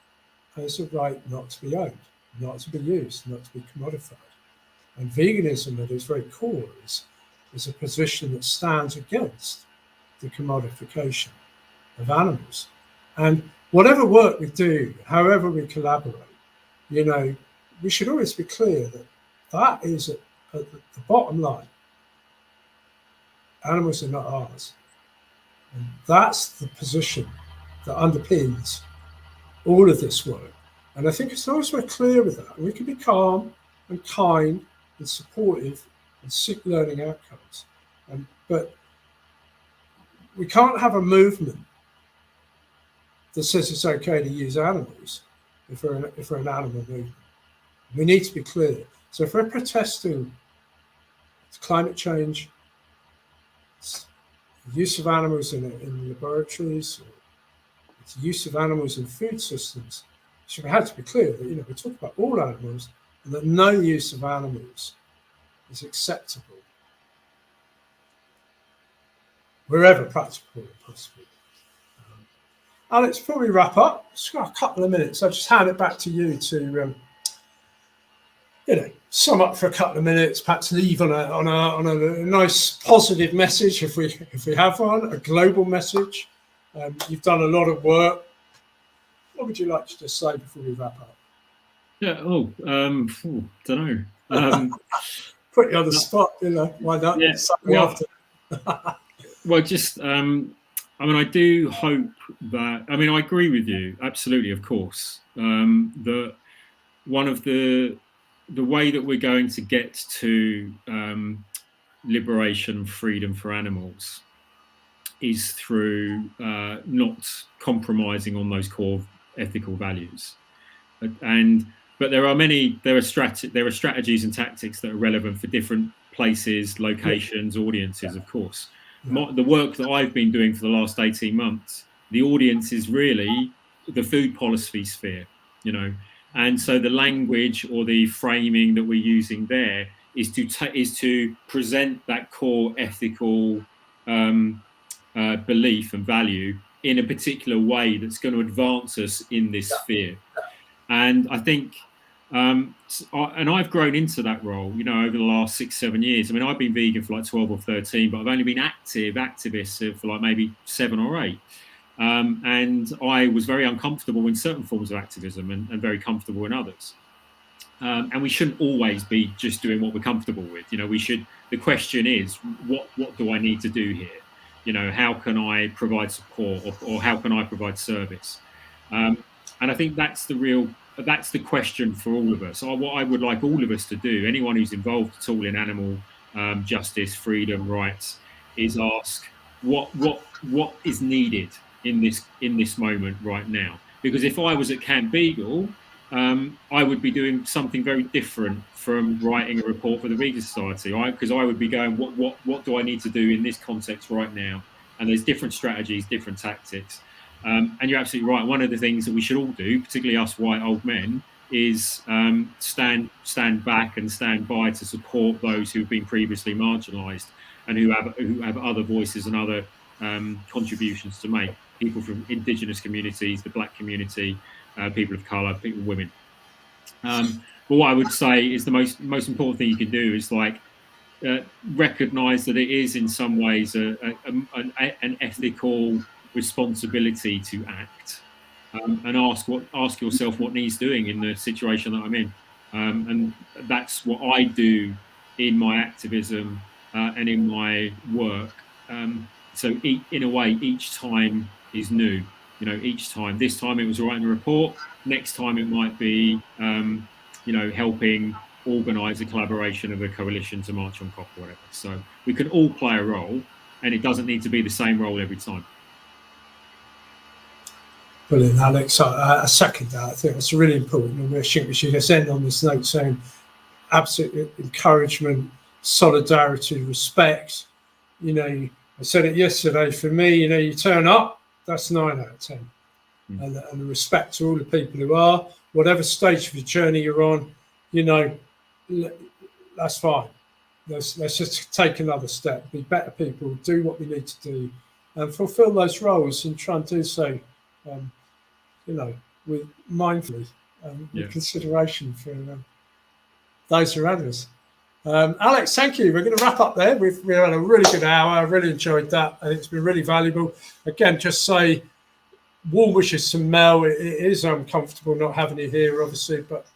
A: And it's a right not to be owned, not to be used, not to be commodified. And veganism at its very core is a position that stands against the commodification of animals. And whatever work we do, however we collaborate, we should always be clear that that is at the bottom line. Animals are not ours. And that's the position that underpins all of this work. And I think as long as we're clear with that, we can be calm and kind and supportive and seek learning outcomes. But we can't have a movement that says it's okay to use animals if we're an animal movement. We need to be clear. So if we're protesting climate change, the use of animals in laboratories, or it's use of animals in food systems, so we have to be clear that we talk about all animals and that no use of animals is acceptable wherever practicable and possible. Alex, before we wrap up, just got a couple of minutes. I'll just hand it back to you to sum up for a couple of minutes, perhaps leave on a nice positive message if we have one, a global message. You've done a lot of work. What would you like to just say before we wrap up?
B: Yeah. Don't know.
A: Put you on the spot, why not?
B: Yeah. Well, just I do hope that. I agree with you absolutely, of course. That one of the way that we're going to get to liberation and freedom for animals is through not compromising on those core ethical values. But there are strategies and tactics that are relevant for different places, locations, audiences, of course. The work that I've been doing for the last 18 months, the audience is really the food policy sphere, and so the language or the framing that we're using there is to present that core ethical belief and value in a particular way that's going to advance us in this sphere. And I think, and I've grown into that role, over the last 6-7 years. I've been vegan for like 12 or 13, but I've only been activist for like maybe 7 or 8. And I was very uncomfortable in certain forms of activism and very comfortable in others. And we shouldn't always be just doing what we're comfortable with. The question is, what do I need to do here? How can I provide support or how can I provide service? And I think that's the question for all of us. What I would like all of us to do, anyone who's involved at all in animal justice, freedom, rights, is ask what is needed in this moment right now. Because if I was at Camp Beagle, I would be doing something very different from writing a report for the Vegan Society. Because I would be going, what do I need to do in this context right now? And there's different strategies, different tactics. And you're absolutely right. One of the things that we should all do, particularly us white old men, is stand back and stand by to support those who've been previously marginalised and who have other voices and other contributions to make. People from indigenous communities, the black community, people of colour, women. But what I would say is the most important thing you can do is recognise that it is in some ways an ethical responsibility to act, and ask yourself what needs doing in the situation that I'm in, and that's what I do in my activism and in my work. So in a way, each time is new. Each time. This time it was writing a report. Next time it might be, helping organise a collaboration of a coalition to march on COP or whatever. So we can all play a role, and it doesn't need to be the same role every time.
A: Brilliant, Alex. I second that. I think that's really important. And I think we should just end on this note saying absolute encouragement, solidarity, respect. You know, I said it yesterday, for me, you know, you turn up, that's 9 out of 10. And the respect to all the people who are, whatever stage of your journey you're on, you know, that's fine. Let's just take another step, be better people, do what we need to do, and fulfill those roles, and try and do so, you know, with mindfully, with consideration for those around us. Alex, thank you. We're going to wrap up there. We've had a really good hour. I really enjoyed that. I think it's been really valuable. Again, just say warm wishes to Mel. It is uncomfortable not having you here, obviously, but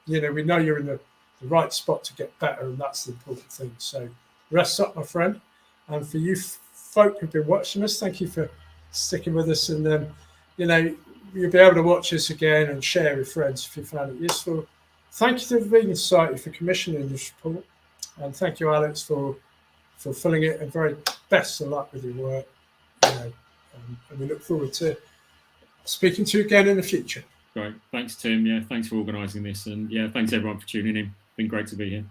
A: you know, we know you're in the right spot to get better, and that's the important thing. So rest up, my friend. And for you folk who've been watching us, thank you for sticking with us. And you know, you'll be able to watch us again and share with friends if you found it useful. Thank you to the Vegan Society for commissioning this report, and thank you, Alex, for fulfilling it. And very best of luck with your work. You know, and we look forward to speaking to you again in the future.
B: Great. Thanks, Tim. Yeah, thanks for organising this. And yeah, thanks everyone for tuning in. Been great to be here.